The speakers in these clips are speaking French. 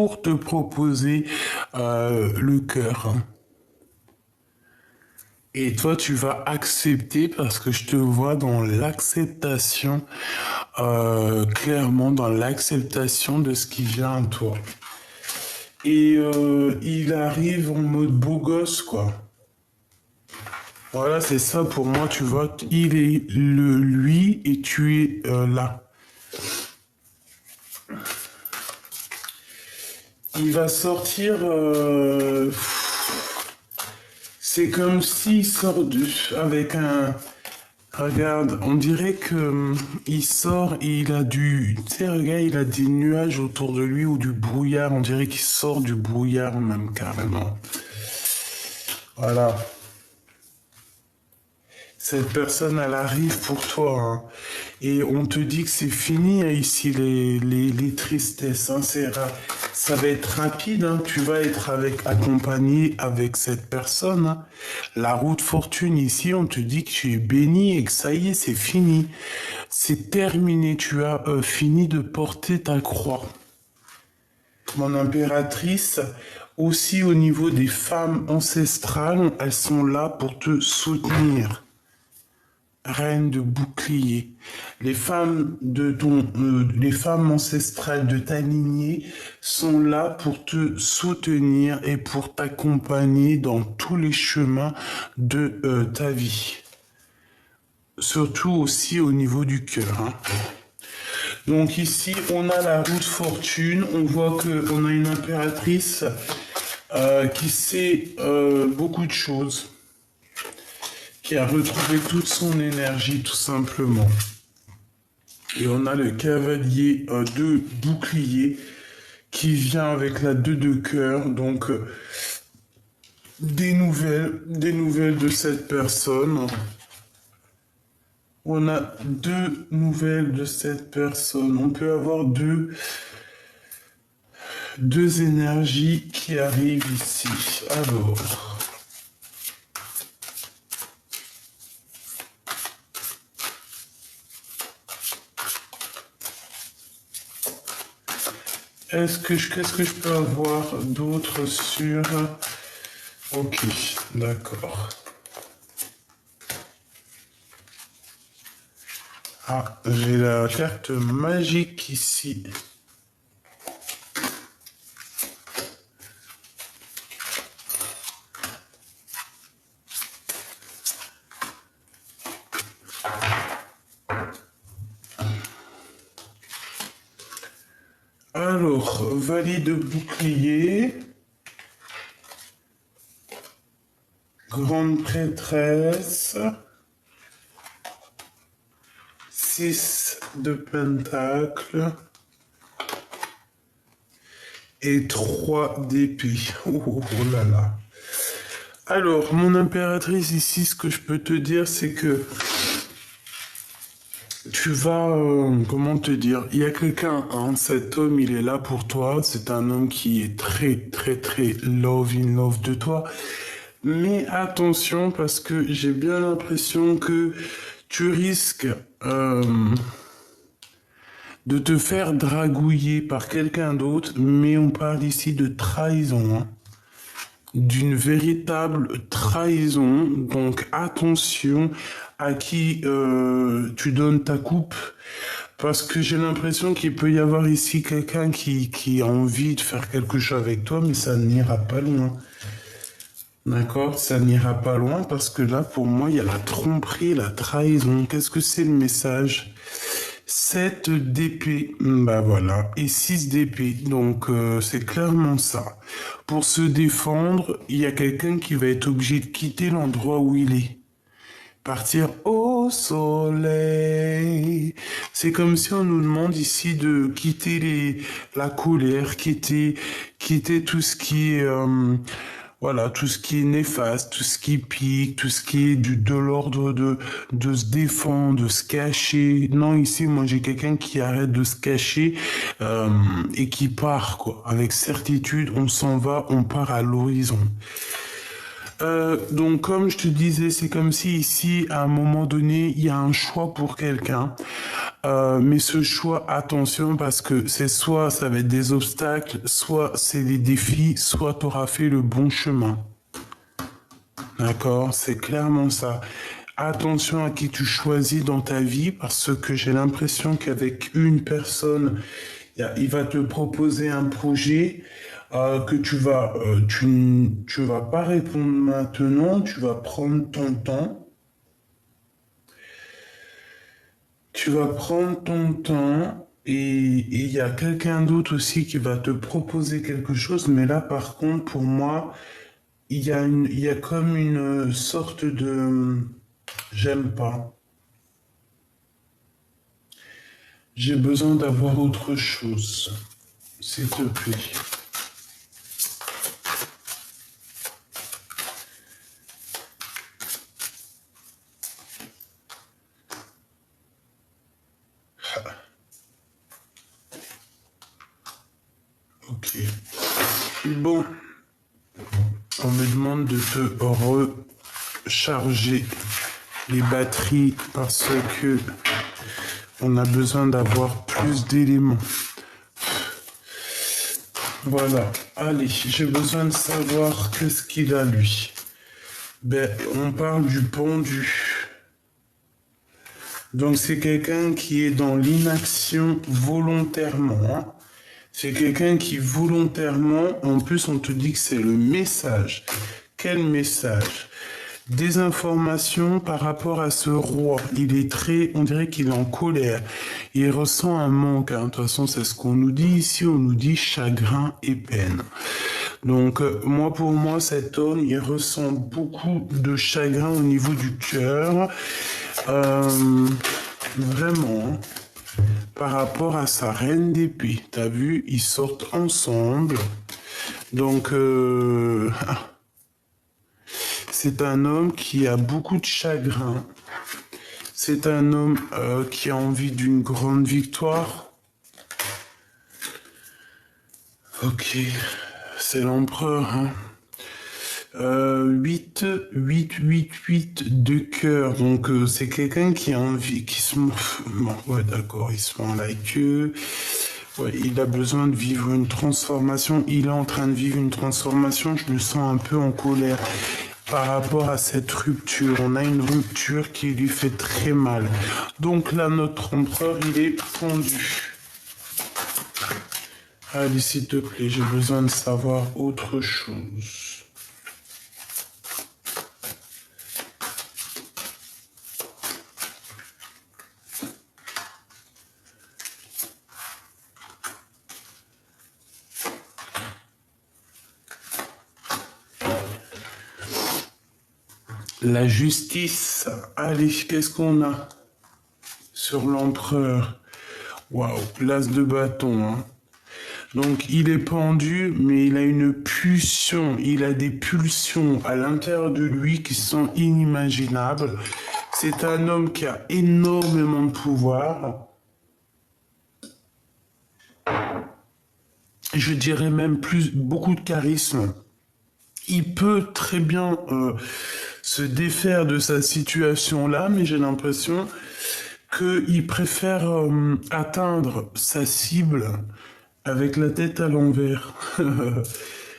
pour te proposer le cœur. Et toi, tu vas accepter parce que je te vois dans l'acceptation, clairement dans l'acceptation de ce qui vient à toi. Et il arrive en mode beau gosse, quoi. Voilà, c'est ça pour moi, tu vois. Il est le lui et tu es là. Il va sortir. C'est comme s'il sort avec un. Regarde, on dirait que il sort et il a du. Tu sais, regarde, il a des nuages autour de lui ou du brouillard. On dirait qu'il sort du brouillard même carrément. Voilà. Cette personne, elle arrive pour toi. Hein. Et on te dit que c'est fini hein, ici, les tristesses. Hein, ça va être rapide. Hein. Tu vas être accompagné avec cette personne. Hein. La route fortune ici, on te dit que tu es béni et que ça y est, c'est fini. C'est terminé. Tu as fini de porter ta croix. Mon impératrice, aussi au niveau des femmes ancestrales, elles sont là pour te soutenir. Reine de bouclier. Les femmes les femmes ancestrales de ta lignée sont là pour te soutenir et pour t'accompagner dans tous les chemins de ta vie. Surtout aussi au niveau du cœur. Hein. Donc ici, on a la route fortune. On voit qu'on a une impératrice qui sait beaucoup de choses. Qui a retrouvé toute son énergie tout simplement. Et on a le cavalier de bouclier qui vient avec la 2 de cœur. Donc des nouvelles de cette personne. On a 2 nouvelles de cette personne. On peut avoir deux énergies qui arrivent ici. Alors... Qu'est-ce que je peux avoir d'autre sur... Ok, d'accord. Ah, j'ai la carte magique ici. Alors, valide bouclier, grande prêtresse, 6 de pentacles et 3 d'épée. Oh là là. Alors, mon impératrice ici, ce que je peux te dire, c'est que tu vas, comment te dire, il y a quelqu'un, hein, cet homme, il est là pour toi, c'est un homme qui est très, très, très in love de toi, mais attention, parce que j'ai bien l'impression que tu risques de te faire dragouiller par quelqu'un d'autre, mais on parle ici de trahison, hein. D'une véritable trahison, donc attention à qui tu donnes ta coupe, parce que j'ai l'impression qu'il peut y avoir ici quelqu'un qui a envie de faire quelque chose avec toi, mais ça n'ira pas loin. D'accord? Ça n'ira pas loin, parce que là, pour moi, il y a la tromperie, la trahison. Qu'est-ce que c'est le message? 7 d'épée, bah voilà, et 6 d'épée, donc c'est clairement ça. Pour se défendre, il y a quelqu'un qui va être obligé de quitter l'endroit où il est. Partir au soleil. C'est comme si on nous demande ici de quitter la colère, quitter tout ce qui est... voilà, tout ce qui est néfaste, tout ce qui pique, tout ce qui est de l'ordre de se défendre, de se cacher. Non, ici, moi, j'ai quelqu'un qui arrête de se cacher et qui part, quoi. Avec certitude, on s'en va, on part à l'horizon. Donc, comme je te disais, c'est comme si ici, à un moment donné, il y a un choix pour quelqu'un. Mais ce choix, attention, parce que c'est soit ça va être des obstacles, soit c'est des défis, soit tu auras fait le bon chemin. D'accord? C'est clairement ça. Attention à qui tu choisis dans ta vie, parce que j'ai l'impression qu'avec une personne, il va te proposer un projet que tu vas pas répondre maintenant, tu vas prendre ton temps. Tu vas prendre ton temps et il y a quelqu'un d'autre aussi qui va te proposer quelque chose, mais là par contre pour moi il y a comme une sorte de j'aime pas. J'ai besoin d'avoir autre chose, s'il te plaît. Ok. Bon, on me demande de te recharger les batteries parce que on a besoin d'avoir plus d'éléments. Voilà. Allez, j'ai besoin de savoir qu'est-ce qu'il a lui. Ben, on parle du pendu. Donc c'est quelqu'un qui est dans l'inaction volontairement, hein. C'est quelqu'un qui volontairement, en plus on te dit que c'est le message. Quel message? Des informations par rapport à ce roi. Il est très, on dirait qu'il est en colère. Il ressent un manque, hein. De toute façon, c'est ce qu'on nous dit ici. On nous dit chagrin et peine. Donc, moi, pour moi, cet homme, il ressent beaucoup de chagrin au niveau du cœur. Vraiment, hein. Par rapport à sa reine d'épée. T'as vu, ils sortent ensemble. Donc, c'est un homme qui a beaucoup de chagrin. C'est un homme qui a envie d'une grande victoire. Ok, c'est l'empereur, hein. 8, 8, 8, 8 de cœur. Donc, c'est quelqu'un qui a envie, qui se... Bon, ouais, d'accord, il se met la queue. Ouais, il a besoin de vivre une transformation. Il est en train de vivre une transformation. Je me sens un peu en colère par rapport à cette rupture. On a une rupture qui lui fait très mal. Donc là, notre empereur, il est pendu. Allez, s'il te plaît, j'ai besoin de savoir autre chose. La justice. Allez, qu'est-ce qu'on a sur l'empereur? Waouh, l'as de bâton, hein. Donc, il est pendu, mais il a une pulsion. Il a des pulsions à l'intérieur de lui qui sont inimaginables. C'est un homme qui a énormément de pouvoir. Je dirais même beaucoup de charisme. Il peut très bien se défaire de sa situation là, mais j'ai l'impression qu'il préfère atteindre sa cible avec la tête à l'envers.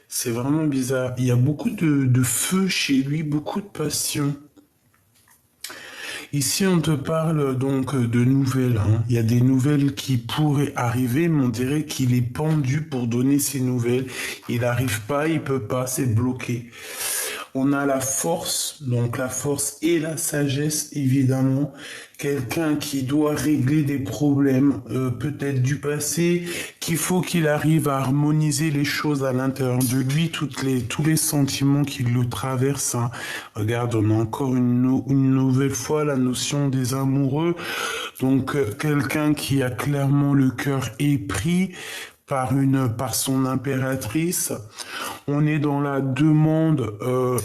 C'est vraiment bizarre. Il y a beaucoup de feu chez lui, beaucoup de passion. Ici, on te parle donc de nouvelles, hein. Il y a des nouvelles qui pourraient arriver, mais on dirait qu'il est pendu pour donner ces nouvelles. Il n'arrive pas, il peut pas, c'est bloqué. On a la force, donc la force et la sagesse, évidemment. Quelqu'un qui doit régler des problèmes, peut-être du passé, qu'il faut qu'il arrive à harmoniser les choses à l'intérieur de lui, tous les sentiments qui le traversent, hein. Regarde, on a encore une nouvelle fois la notion des amoureux. Donc, quelqu'un qui a clairement le cœur épris par son impératrice. On est dans la demande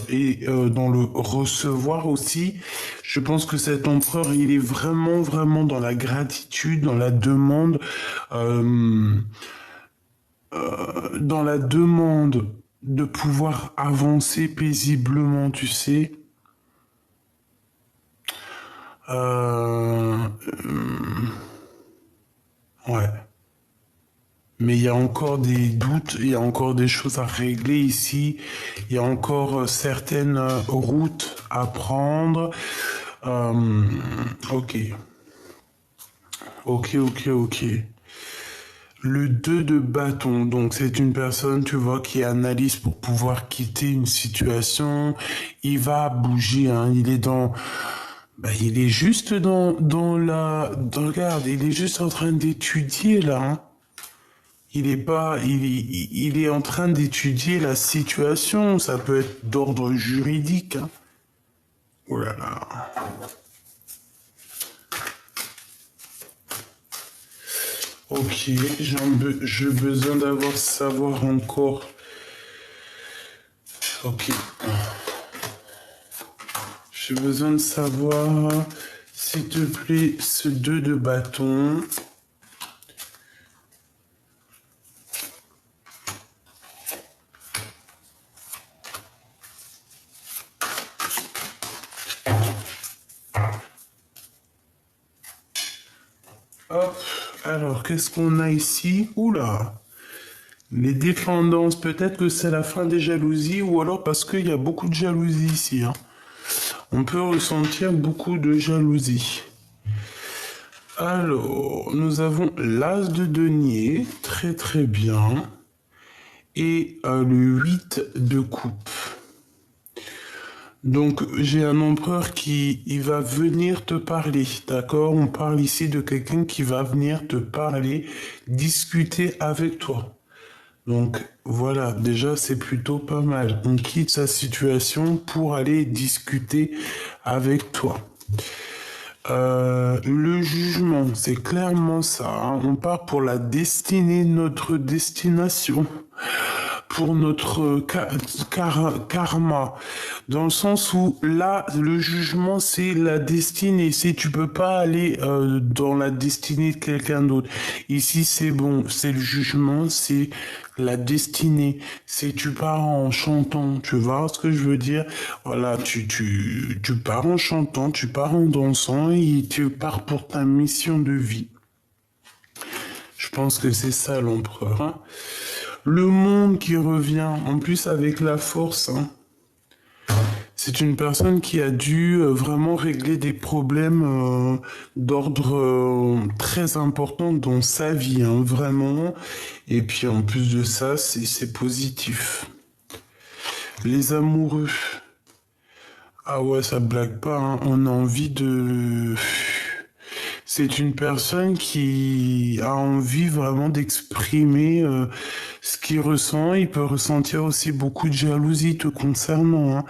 et dans le recevoir aussi. Je pense que cet empereur, il est vraiment, vraiment dans la gratitude, dans la demande de pouvoir avancer paisiblement, tu sais. Euh, Ouais. Mais il y a encore des doutes, il y a encore des choses à régler ici, il y a encore certaines routes à prendre. Euh, ok, ok. Le 2 de bâton, donc c'est une personne, tu vois, qui analyse pour pouvoir quitter une situation. Il va bouger, hein, il est dans... Bah, il est juste regarde, il est juste en train d'étudier là, hein. Il est pas, il est en train d'étudier la situation. Ça peut être d'ordre juridique, hein. Oh là là. Ok, j'ai besoin savoir encore. Ok. J'ai besoin de savoir, s'il te plaît, ce 2 de bâton. Hop, alors qu'est-ce qu'on a ici? Oula, les dépendances, peut-être que c'est la fin des jalousies ou alors parce qu'il y a beaucoup de jalousie ici, hein. On peut ressentir beaucoup de jalousie. Alors, nous avons l'as de denier, très très bien, et le 8 de coupe. Donc, j'ai un empereur il va venir te parler, d'accord? On parle ici de quelqu'un qui va venir te parler, discuter avec toi. Donc, voilà, déjà, c'est plutôt pas mal. On quitte sa situation pour aller discuter avec toi. Le jugement, c'est clairement ça, hein. On part pour la destinée, notre destination, pour notre karma, dans le sens où là, le jugement, c'est la destinée. C'est tu peux pas aller dans la destinée de quelqu'un d'autre. Ici, c'est bon, c'est le jugement, c'est la destinée. C'est tu pars en chantant, tu vois ce que je veux dire? Voilà, tu pars en chantant, tu pars en dansant et tu pars pour ta mission de vie. Je pense que c'est ça l'empereur, hein. Le monde qui revient, en plus avec la force, hein. C'est une personne qui a dû vraiment régler des problèmes d'ordre très important dans sa vie, hein, vraiment. Et puis en plus de ça, c'est positif. Les amoureux. Ah ouais, ça blague pas, hein. On a envie de... C'est une personne qui a envie vraiment d'exprimer ce qu'il ressent. Il peut ressentir aussi beaucoup de jalousie te concernant, hein.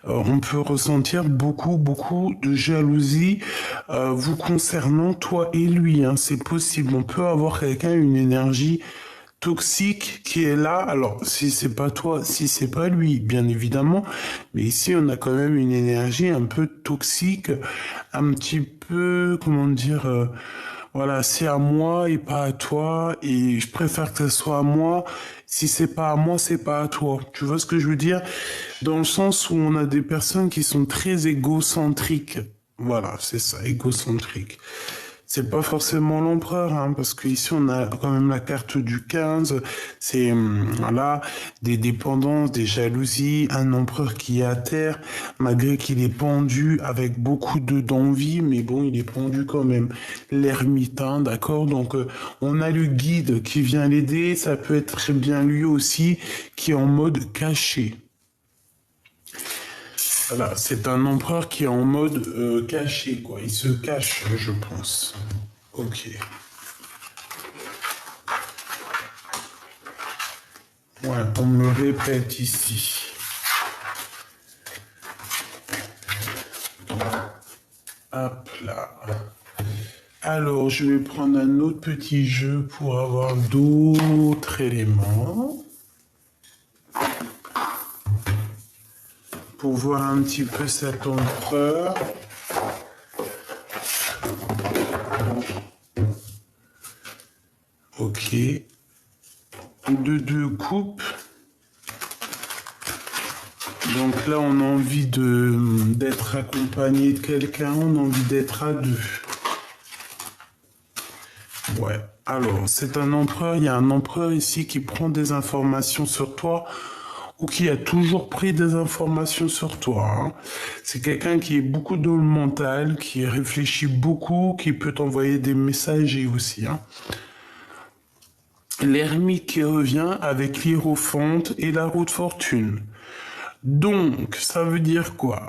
On peut ressentir beaucoup de jalousie vous concernant, toi et lui, hein. C'est possible. On peut avoir quelqu'un, une énergie toxique qui est là. Alors, si c'est pas toi, si c'est pas lui, bien évidemment. Mais ici, on a quand même une énergie un peu toxique, un petit peu, comment dire, voilà, c'est à moi et pas à toi. Et je préfère que ce soit à moi. Si c'est pas à moi, c'est pas à toi. Tu vois ce que je veux dire? Dans le sens où on a des personnes qui sont très égocentriques. Voilà, c'est ça, égocentrique. C'est pas forcément l'empereur, hein, parce qu'ici on a quand même la carte du 15, c'est voilà, des dépendances, des jalousies, un empereur qui est à terre, malgré qu'il est pendu avec beaucoup d'envie, mais bon, il est pendu quand même. L'ermitain, d'accord? Donc on a le guide qui vient l'aider, ça peut être très bien lui aussi, qui est en mode caché. Voilà, c'est un empereur qui est en mode caché, quoi. Il se cache, je pense. Ok. Ouais, on me répète ici. Hop là. Alors, je vais prendre un autre petit jeu pour avoir d'autres éléments. Pour voir un petit peu cet empereur. Ok. Deux coupes. Donc là, on a envie d'être accompagné de quelqu'un, on a envie d'être à deux. Ouais. Alors, c'est un empereur. Il y a un empereur ici qui prend des informations sur toi ou qui a toujours pris des informations sur toi, hein. C'est quelqu'un qui est beaucoup dans le mental, qui réfléchit beaucoup, qui peut t'envoyer des messages aussi, hein. L'ermite qui revient avec l'hiérophante et la roue de fortune. Donc, ça veut dire quoi?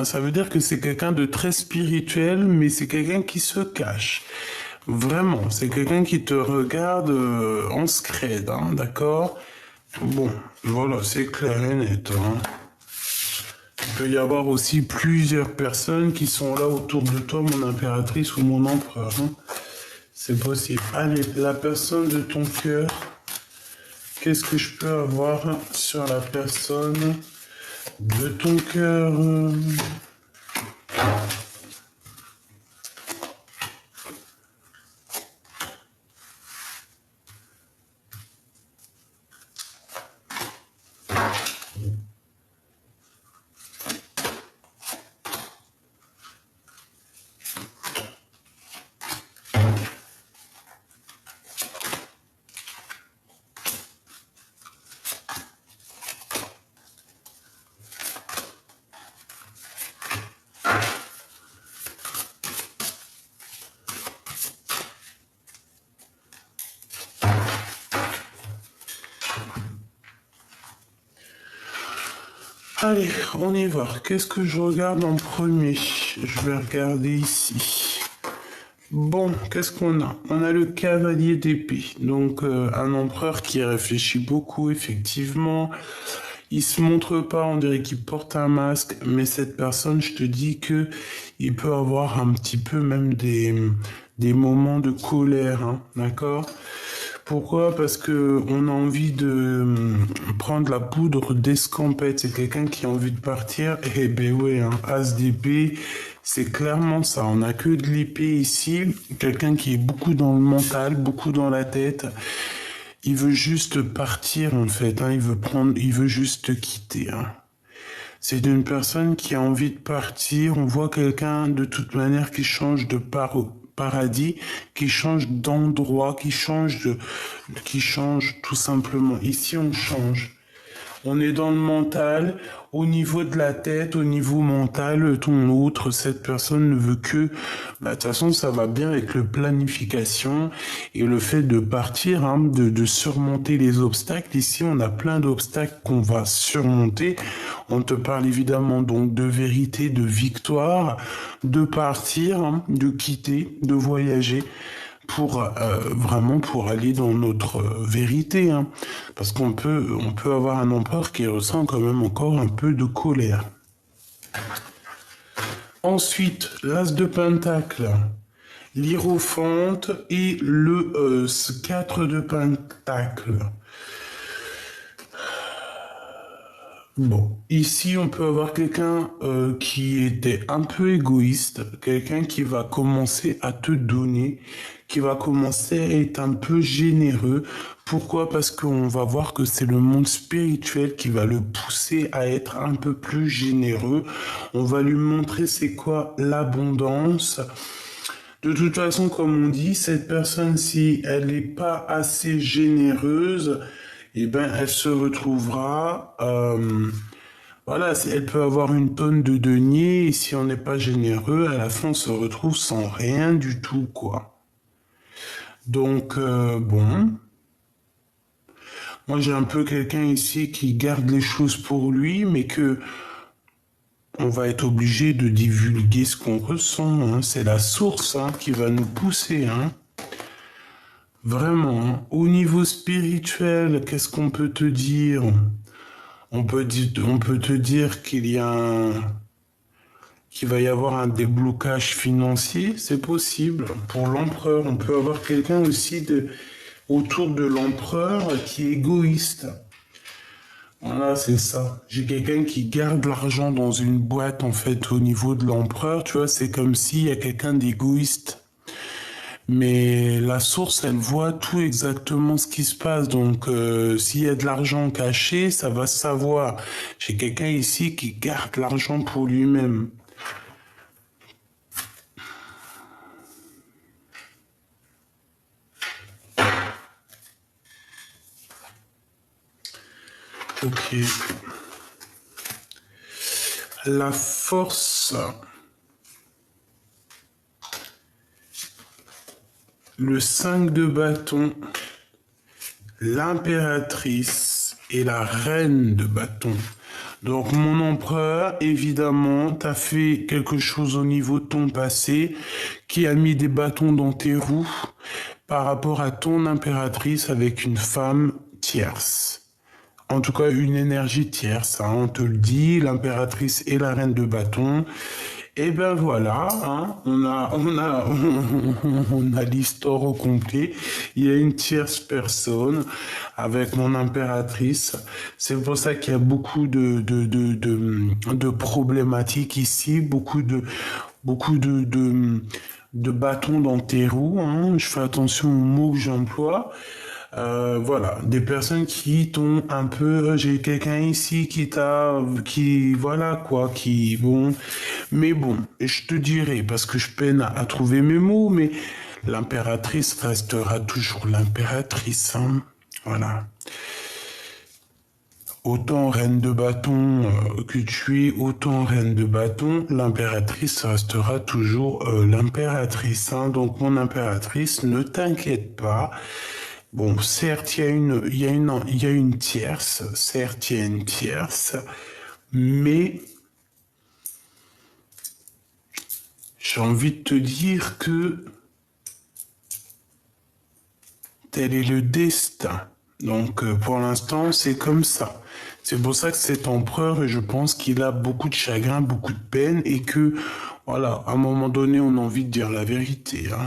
Ça veut dire que c'est quelqu'un de très spirituel, mais c'est quelqu'un qui se cache. Vraiment, c'est quelqu'un qui te regarde en scred, hein, d'accord? Bon, voilà, c'est clair et net, hein. Il peut y avoir aussi plusieurs personnes qui sont là autour de toi, mon impératrice ou mon empereur, hein. C'est possible. Allez, la personne de ton cœur, qu'est-ce que je peux avoir sur la personne de ton cœur? Allez, on y va. Qu'est-ce que je regarde en premier? Je vais regarder ici. Bon, qu'est-ce qu'on a? On a le cavalier d'épée. Donc, un empereur qui réfléchit beaucoup, effectivement. Il se montre pas, on dirait qu'il porte un masque. Mais cette personne, je te dis que il peut avoir un petit peu même des moments de colère, hein, d'accord? Pourquoi? Parce que on a envie de prendre la poudre d'escampette. C'est quelqu'un qui a envie de partir. Eh ben ouais, hein, as d'épée, c'est clairement ça. On n'a que de l'épée ici. Quelqu'un qui est beaucoup dans le mental, beaucoup dans la tête. Il veut juste partir en fait, hein. Il veut juste te quitter, hein. C'est une personne qui a envie de partir. On voit quelqu'un de toute manière qui change de paradis, qui change d'endroit, qui change tout simplement. Ici, on change. On est dans le mental, au niveau de la tête, au niveau mental, ton autre, cette personne ne veut que, bah, de toute façon, ça va bien avec le planification et le fait de partir, hein, de surmonter les obstacles. Ici, on a plein d'obstacles qu'on va surmonter. On te parle évidemment donc de vérité, de victoire, de partir, hein, de quitter, de voyager pour vraiment pour aller dans notre vérité, hein. Parce on peut avoir un empereur qui ressent quand même encore un peu de colère. Ensuite, l'as de pentacle, l'hiérophante et le 4 de pentacle. Bon, ici on peut avoir quelqu'un qui était un peu égoïste, quelqu'un qui va commencer à te donner, qui va commencer à être un peu généreux. Pourquoi? Parce qu'on va voir que c'est le monde spirituel qui va le pousser à être un peu plus généreux. On va lui montrer c'est quoi l'abondance. De toute façon, comme on dit, cette personne-ci, elle n'est pas assez généreuse, eh ben, elle se retrouvera, voilà, elle peut avoir une tonne de deniers, et si on n'est pas généreux, à la fin, on se retrouve sans rien du tout, quoi. Donc, bon, moi j'ai un peu quelqu'un ici qui garde les choses pour lui, mais que on va être obligé de divulguer ce qu'on ressent, hein. C'est la source, hein, qui va nous pousser, hein. Vraiment, hein. Au niveau spirituel, qu'est-ce qu'on peut te dire? On peut te dire qu'il va y avoir un déblocage financier, c'est possible. Pour l'empereur, on peut avoir quelqu'un aussi autour de l'empereur qui est égoïste. Voilà, c'est ça. J'ai quelqu'un qui garde l'argent dans une boîte, en fait, au niveau de l'empereur. Tu vois, c'est comme s'il y a quelqu'un d'égoïste. Mais la source, elle voit tout exactement ce qui se passe. Donc, s'il y a de l'argent caché, ça va se savoir. J'ai quelqu'un ici qui garde l'argent pour lui-même. Ok. La force, le 5 de bâton, l'impératrice et la reine de bâton. Donc mon empereur, évidemment, t'as fait quelque chose au niveau de ton passé qui a mis des bâtons dans tes roues par rapport à ton impératrice avec une femme tierce. En tout cas, une énergie tierce, hein, on te le dit, l'impératrice et la reine de bâton. Et ben voilà, hein, on a l'histoire au complet. Il y a une tierce personne avec mon impératrice. C'est pour ça qu'il y a beaucoup de problématiques ici, beaucoup de bâtons dans tes roues. Hein. Je fais attention aux mots que j'emploie. Voilà, des personnes qui t'ont un peu, j'ai quelqu'un ici voilà quoi, bon, mais bon, je te dirai, parce que je peine à trouver mes mots, mais l'impératrice restera toujours l'impératrice, hein, voilà. Autant reine de bâton que tu es, autant reine de bâton, l'impératrice restera toujours l'impératrice, hein, donc mon impératrice, ne t'inquiète pas. Bon, certes, il y a une tierce, certes, il y a une tierce, mais j'ai envie de te dire que tel est le destin. Donc, pour l'instant, c'est comme ça. C'est pour ça que cet empereur, je pense qu'il a beaucoup de chagrin, beaucoup de peine, et que, voilà, à un moment donné, on a envie de dire la vérité, hein.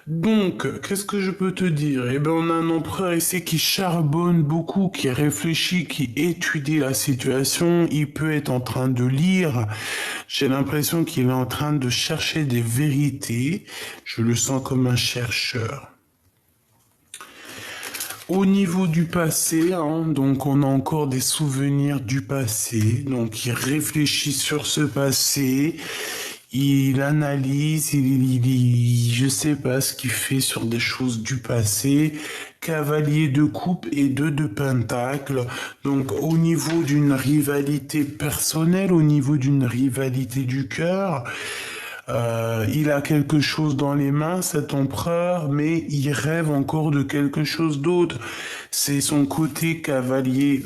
Donc, qu'est-ce que je peux te dire? Eh ben, on a un empereur ici qui charbonne beaucoup, qui réfléchit, qui étudie la situation. Il peut être en train de lire. J'ai l'impression qu'il est en train de chercher des vérités. Je le sens comme un chercheur. Au niveau du passé, hein, donc on a encore des souvenirs du passé. Donc, il réfléchit sur ce passé. Il analyse, je sais pas ce qu'il fait sur des choses du passé. Cavalier de coupe et 2 de pentacle. Donc au niveau d'une rivalité personnelle, au niveau d'une rivalité du cœur, il a quelque chose dans les mains, cet empereur, mais il rêve encore de quelque chose d'autre. C'est son côté cavalier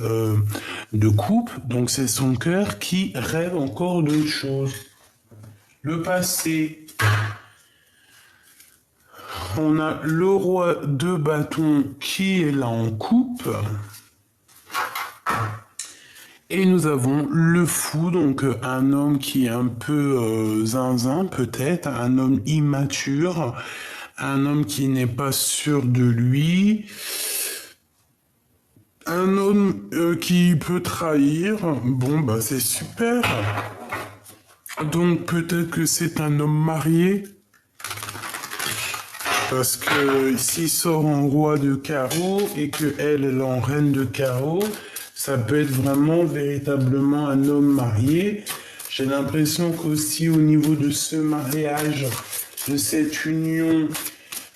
de coupe, donc c'est son cœur qui rêve encore d'autre chose. Le passé, on a le roi de bâton qui est là en coupe. Et nous avons le fou, donc un homme qui est un peu zinzin peut-être, un homme immature, un homme qui n'est pas sûr de lui, un homme qui peut trahir. Bon, bah c'est super. Donc peut-être que c'est un homme marié. Parce que s'il sort en roi de carreau et qu'elle est en reine de carreau, ça peut être vraiment véritablement un homme marié. J'ai l'impression qu'aussi au niveau de ce mariage, de cette union,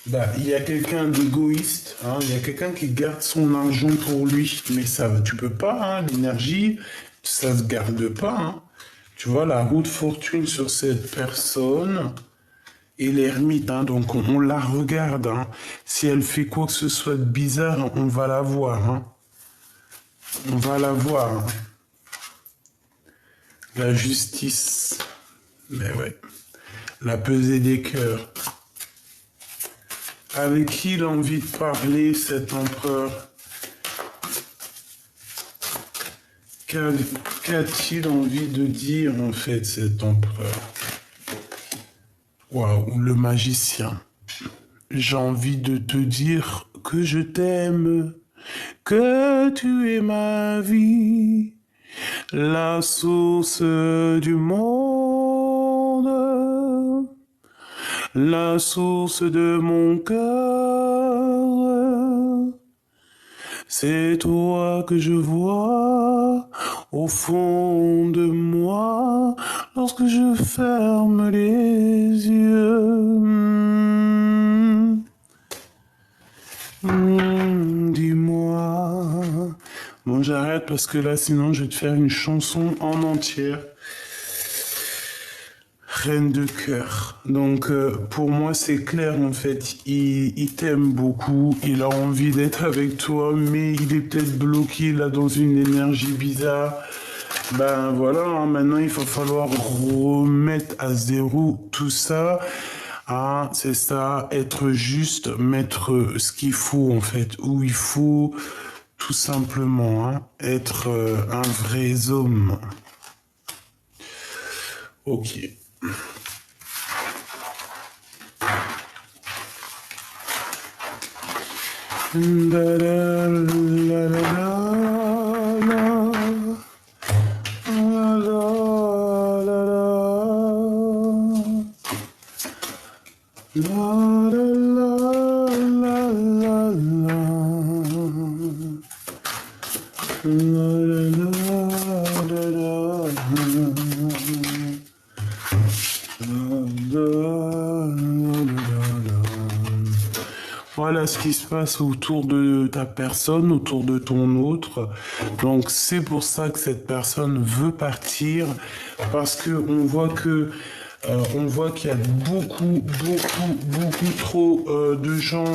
bah, il y a quelqu'un d'égoïste, hein, il y a quelqu'un qui garde son argent pour lui. Mais ça, tu peux pas, hein, l'énergie, ça se garde pas, hein. Tu vois, la roue de fortune sur cette personne et l'ermite, hein, donc on la regarde. Hein. Si elle fait quoi que ce soit de bizarre, on va la voir. Hein. On va la voir. Hein. La justice. Mais ouais. La pesée des cœurs. Avec qui il a envie de parler, cet empereur? Qu'a-t-il envie de dire, en fait, cet empereur? Waouh, le magicien. J'ai envie de te dire que je t'aime, que tu es ma vie, la source du monde, la source de mon cœur. C'est toi que je vois au fond de moi lorsque je ferme les yeux. Dis-moi, Bon, j'arrête parce que là, sinon, je vais te faire une chanson en entière. Reine de cœur. Donc, pour moi, c'est clair, en fait. Il t'aime beaucoup. Il a envie d'être avec toi, mais il est peut-être bloqué, là, dans une énergie bizarre. Ben voilà, hein, maintenant il va falloir remettre à zéro tout ça. Ah, c'est ça, être juste, mettre ce qu'il faut en fait, où il faut, tout simplement, hein, être un vrai homme. Ok. Da, da, la, la, la, la. Voilà ce qui se passe autour de ta personne, autour de ton autre. Donc c'est pour ça que cette personne veut partir, parce que on voit qu'il y a beaucoup trop de gens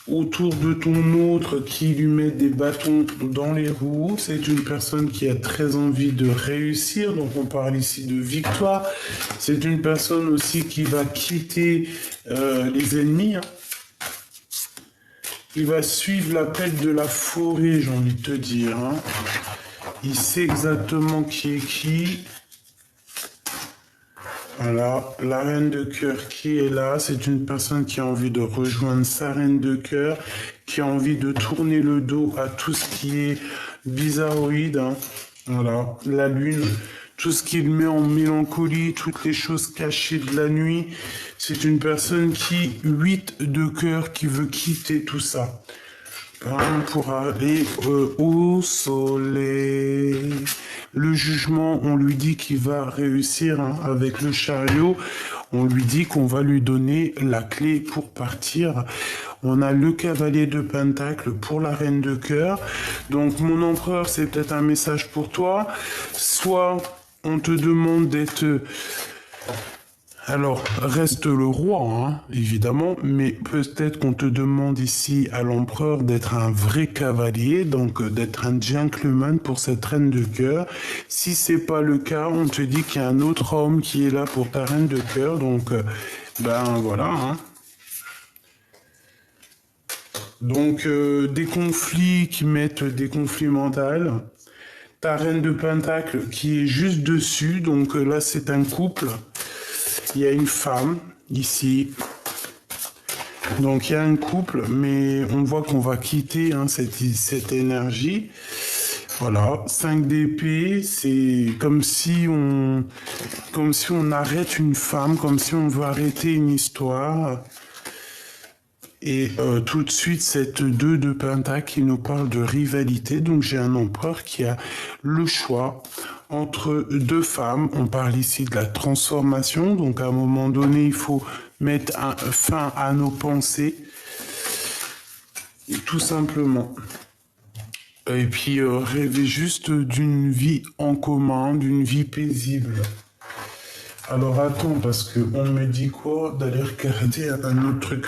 autour de ton autre qui lui mettent des bâtons dans les roues. C'est une personne qui a très envie de réussir, donc on parle ici de victoire. C'est une personne aussi qui va quitter les ennemis, hein. Il va suivre l'appel de la forêt, j'ai envie de te dire, hein. Il sait exactement qui est qui. Voilà, la reine de cœur qui est là, c'est une personne qui a envie de rejoindre sa reine de cœur, qui a envie de tourner le dos à tout ce qui est bizarroïde, hein. Voilà, la lune, tout ce qui le met en mélancolie, toutes les choses cachées de la nuit. C'est une personne qui, 8 de cœur, qui veut quitter tout ça. Pour aller au soleil. Le jugement, on lui dit qu'il va réussir, hein, avec le chariot. On lui dit qu'on va lui donner la clé pour partir. On a le cavalier de pentacle pour la reine de cœur. Donc mon empereur, c'est peut-être un message pour toi. Soit on te demande d'être... Alors, reste le roi, hein, évidemment, mais peut-être qu'on te demande ici à l'empereur d'être un vrai cavalier, donc d'être un gentleman pour cette reine de cœur. Si c'est pas le cas, on te dit qu'il y a un autre homme qui est là pour ta reine de cœur, donc ben voilà, hein. Donc des conflits qui mettent des conflits mentaux. Ta reine de pentacle qui est juste dessus, donc là c'est un couple. Il y a une femme ici. Donc il y a un couple, mais on voit qu'on va quitter, hein, cette énergie. Voilà, 5 d'épée, c'est comme si on arrête une femme, comme si on veut arrêter une histoire. Et tout de suite, cette 2 de pentacle qui nous parle de rivalité. Donc j'ai un empereur qui a le choix entre 2 femmes. On parle ici de la transformation. Donc à un moment donné, il faut mettre fin à nos pensées. Tout simplement. Et puis rêver juste d'une vie en commun, d'une vie paisible. Alors attends, parce qu'on me dit quoi d'aller regarder un autre truc.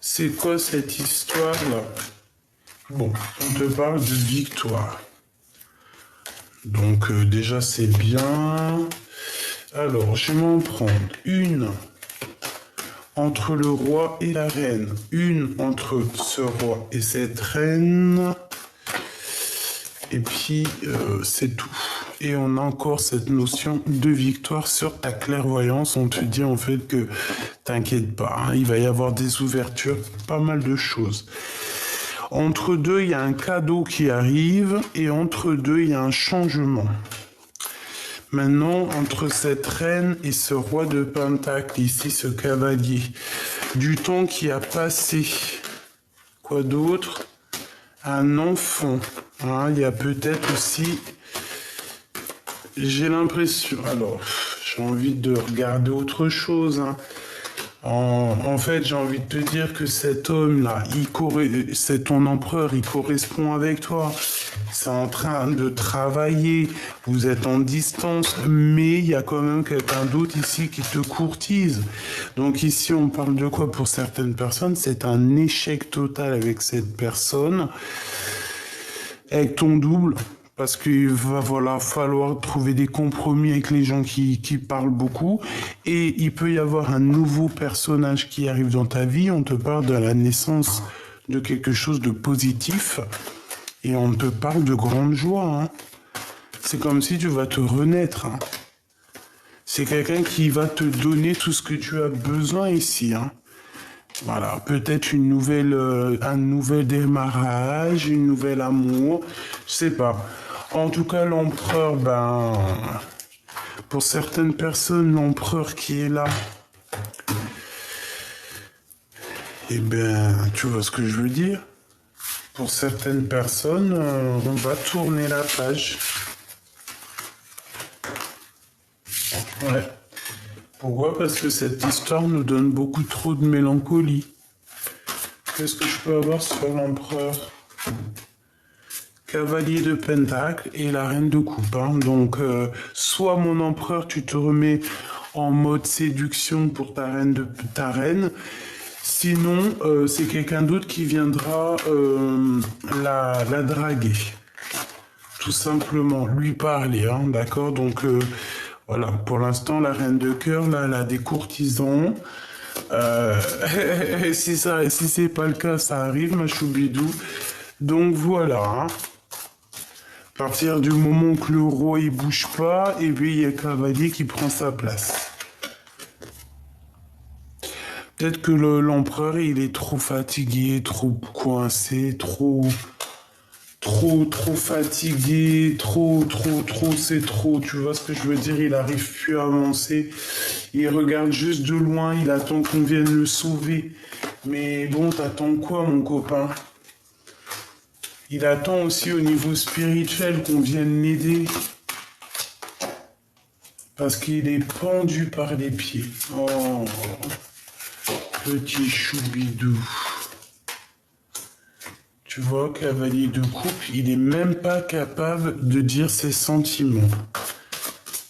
C'est quoi cette histoire-là? Bon, on te parle de victoire. Donc déjà c'est bien. Alors, je vais m'en prendre une entre le roi et la reine. Une entre ce roi et cette reine. Et puis, c'est tout. Et on a encore cette notion de victoire sur ta clairvoyance. On te dit en fait que t'inquiète pas, hein, il va y avoir des ouvertures, pas mal de choses. Entre deux, il y a un cadeau qui arrive et entre deux, il y a un changement. Maintenant, entre cette reine et ce roi de pentacle, ici, ce cavalier, du temps qui a passé. Quoi d'autre? Un enfant. Hein, il y a peut-être aussi... J'ai l'impression... Alors, j'ai envie de regarder autre chose. Hein. En fait, j'ai envie de te dire que cet homme-là, c'est ton empereur, il correspond avec toi. C'est en train de travailler, vous êtes en distance, mais il y a quand même quelqu'un d'autre ici qui te courtise. Donc ici, on parle de quoi pour certaines personnes? C'est un échec total avec cette personne, avec ton double. Parce qu'il va falloir trouver des compromis avec les gens qui parlent beaucoup. Et il peut y avoir un nouveau personnage qui arrive dans ta vie. On te parle de la naissance de quelque chose de positif. Et on te parle de grande joie. Hein. C'est comme si tu vas te renaître. Hein. C'est quelqu'un qui va te donner tout ce que tu as besoin ici. Hein. Voilà, peut-être un nouvel démarrage, une nouvelle amour, je sais pas. En tout cas, l'empereur, pour certaines personnes, l'empereur qui est là, eh ben, tu vois ce que je veux dire? Pour certaines personnes, on va tourner la page. Ouais. Pourquoi? Parce que cette histoire nous donne beaucoup trop de mélancolie. Qu'est-ce que je peux avoir sur l'empereur? Cavalier de Pentacle et la reine de coupe. Hein. Donc, soit mon empereur, tu te remets en mode séduction pour ta reine. Sinon, c'est quelqu'un d'autre qui viendra la draguer. Tout simplement, lui parler. Hein, d'accord? Donc, voilà. Pour l'instant, la reine de cœur, là, elle a des courtisans. Si c'est pas le cas, ça arrive, ma choubidou. Donc, voilà. Hein. À partir du moment que le roi il bouge pas, et puis il y a le cavalier qui prend sa place. Peut-être que l'empereur il est trop fatigué, trop coincé, trop fatigué, trop, c'est trop. Tu vois ce que je veux dire? Il arrive plus à avancer. Il regarde juste de loin, il attend qu'on vienne le sauver. Mais bon, t'attends quoi, mon copain? Il attend aussi au niveau spirituel qu'on vienne l'aider. Parce qu'il est pendu par les pieds. Oh, petit choubidou. Tu vois, cavalier de coupe, il est même pas capable de dire ses sentiments.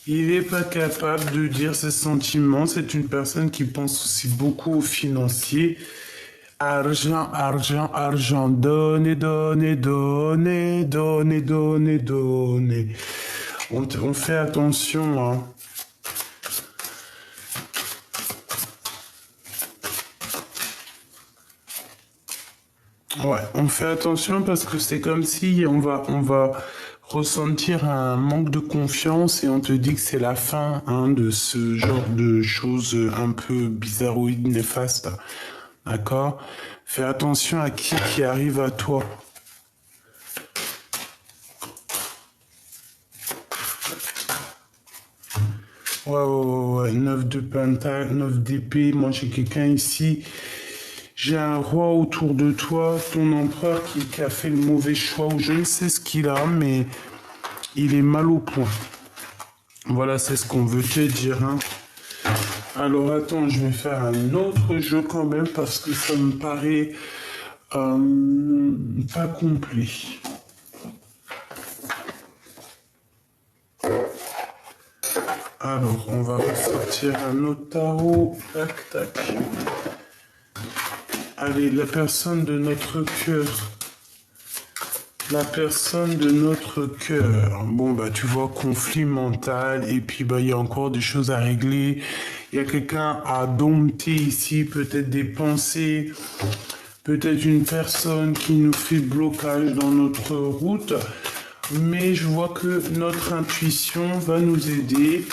Il n'est pas capable de dire ses sentiments. C'est une personne qui pense aussi beaucoup aux financiers. Argent, argent, argent, donnez, donnez, donnez, donnez, donnez, donnez. On fait attention, hein. Ouais, on fait attention parce que c'est comme si on va ressentir un manque de confiance et on te dit que c'est la fin hein, de ce genre de choses un peu bizarroïdes, néfastes. D'accord? Fais attention à qui arrive à toi. Ouais. 9 de pentacle, 9 d'épée. Moi, j'ai quelqu'un ici. J'ai un roi autour de toi, ton empereur qui a fait le mauvais choix ou je ne sais ce qu'il a, mais il est mal au point. Voilà, c'est ce qu'on veut te dire. Hein. Alors attends, je vais faire un autre jeu quand même parce que ça me paraît pas complet. Alors, on va ressortir un autre tarot. Tac, tac. Allez, la personne de notre cœur. La personne de notre cœur. Bon, bah, tu vois, conflit mental. Et puis, bah, il y a encore des choses à régler. Il y a quelqu'un à dompter ici. Peut-être des pensées. Peut-être une personne qui nous fait blocage dans notre route. Mais je vois que notre intuition va nous aider.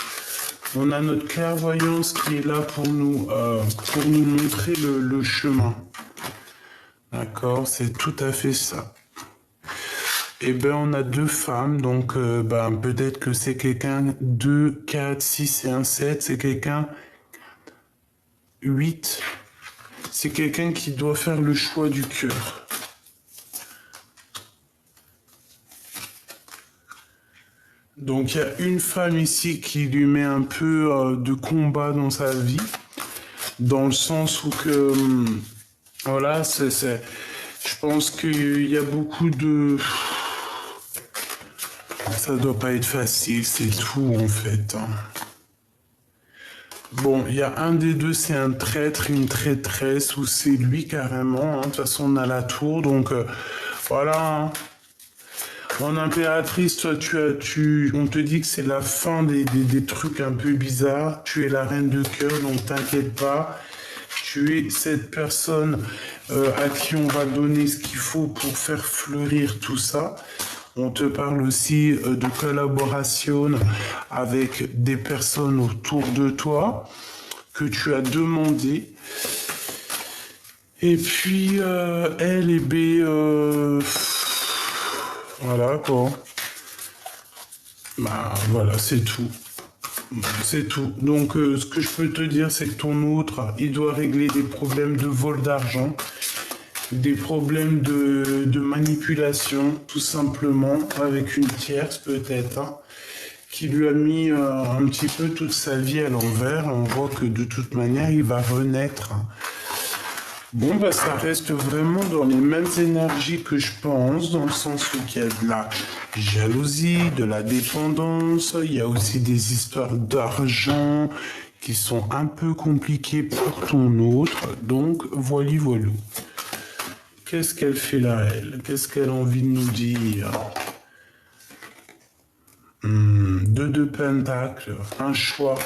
On a notre clairvoyance qui est là pour nous montrer le chemin. D'accord, c'est tout à fait ça. Eh bien, on a deux femmes, donc peut-être que c'est quelqu'un 2, 4, 6 et un 7. C'est quelqu'un 8. C'est quelqu'un qui doit faire le choix du cœur. Donc, il y a une femme ici qui lui met un peu de combat dans sa vie. dans le sens où que, voilà, je pense qu'il y a beaucoup de... Ça doit pas être facile, c'est tout en fait. Hein. Bon, il y a un des deux, c'est un traître, une traîtresse, ou c'est lui carrément. Hein. De toute façon, on a la tour, donc voilà. Hein. En impératrice, toi, on te dit que c'est la fin des trucs un peu bizarres. Tu es la reine de cœur, donc t'inquiète pas. Tu es cette personne à qui on va donner ce qu'il faut pour faire fleurir tout ça. On te parle aussi de collaboration avec des personnes autour de toi que tu as demandé. Et puis, L et B, voilà quoi. Bah voilà, c'est tout. C'est tout. Donc, ce que je peux te dire, c'est que ton autre, il doit régler des problèmes de vol d'argent. Des problèmes de manipulation, tout simplement, avec une tierce peut-être, hein, qui lui a mis un petit peu toute sa vie à l'envers. On voit que de toute manière, il va renaître. Bon, bah ça reste vraiment dans les mêmes énergies que je pense, dans le sens où il y a de la jalousie, de la dépendance, il y a aussi des histoires d'argent qui sont un peu compliquées pour ton autre. Donc, voilà. Qu'est-ce qu'elle fait là, elle? Qu'est-ce qu'elle a envie de nous dire? Deux de pentacles, un choix.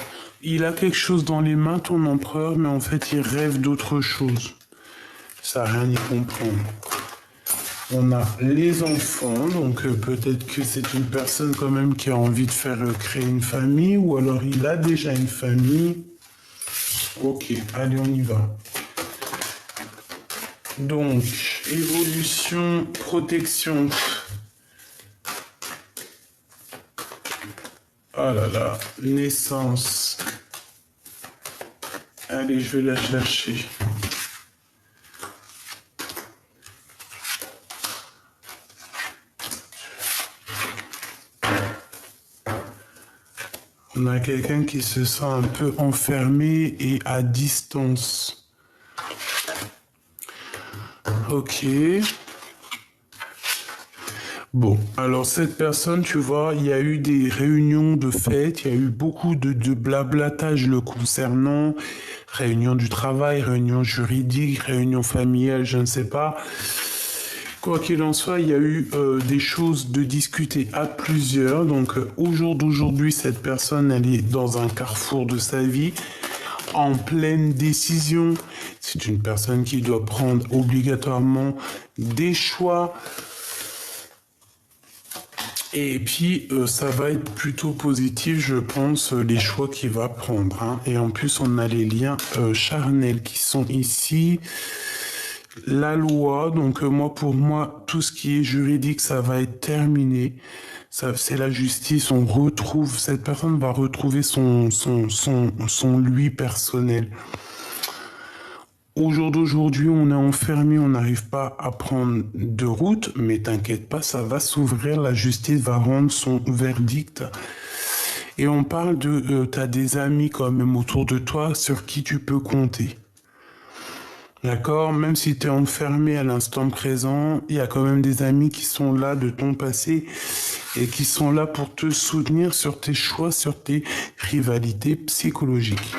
Il a quelque chose dans les mains, ton empereur, mais en fait, il rêve d'autre chose. Ça n'a rien y comprendre. On a les enfants, donc peut-être que c'est une personne quand même qui a envie de faire créer une famille, ou alors il a déjà une famille. Ok, allez, on y va. Donc, évolution, protection. Oh là là, naissance. Allez, je vais la chercher. On a quelqu'un qui se sent un peu enfermé et à distance. Ok. Bon, alors cette personne, tu vois, il y a eu des réunions de fête, il y a eu beaucoup de blablatage le concernant, réunion du travail, réunion juridique, réunion familiale, je ne sais pas. Quoi qu'il en soit, il y a eu des choses de discuter à plusieurs. Donc, au jour d'aujourd'hui, cette personne, elle est dans un carrefour de sa vie, en pleine décision. C'est une personne qui doit prendre obligatoirement des choix. Et puis, ça va être plutôt positif, je pense, les choix qu'il va prendre. Hein. Et en plus, on a les liens charnels qui sont ici. La loi, donc pour moi, tout ce qui est juridique, ça va être terminé. Ça, c'est la justice, on retrouve, cette personne va retrouver son lui personnel. Au jour d'aujourd'hui, on est enfermé, on n'arrive pas à prendre de route, mais t'inquiète pas, ça va s'ouvrir, la justice va rendre son verdict. Et on parle de, t'as des amis quand même autour de toi sur qui tu peux compter. D'accord? Même si tu es enfermé à l'instant présent, il y a quand même des amis qui sont là de ton passé et qui sont là pour te soutenir sur tes choix, sur tes rivalités psychologiques.